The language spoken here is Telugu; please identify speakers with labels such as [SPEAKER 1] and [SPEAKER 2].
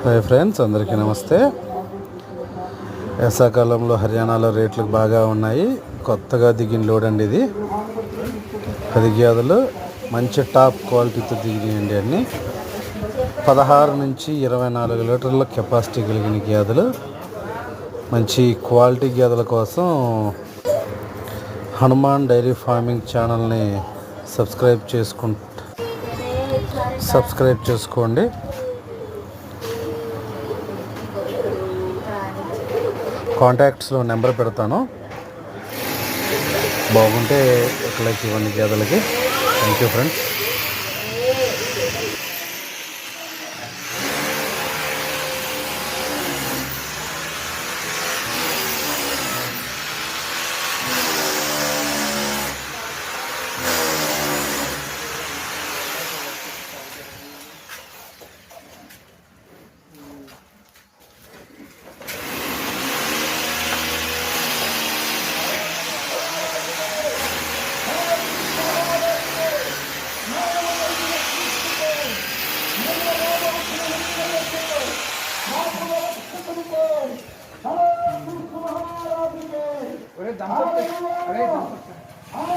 [SPEAKER 1] హాయ్ ఫ్రెండ్స్, అందరికీ నమస్తే. వేసవికాలంలో హర్యానాలో రేట్లు బాగా ఉన్నాయి. కొత్తగా దిగిన లోడ్ అండి ఇది. 10 గేదెలు మంచి టాప్ క్వాలిటీతో దిగినాయండి. అన్ని 16 నుంచి 24 లీటర్ల కెపాసిటీ కలిగిన గేదెలు. మంచి క్వాలిటీ గేదెల కోసం హనుమాన్ డైరీ ఫార్మింగ్ ఛానల్ని సబ్స్క్రైబ్ చేసుకోండి. కాంటాక్ట్స్లో నెంబర్ పెడతాను. బాగుంటే ఒక లైక్ ఇవ్వండి గేదెలకి. Thank you friends.
[SPEAKER 2] अरे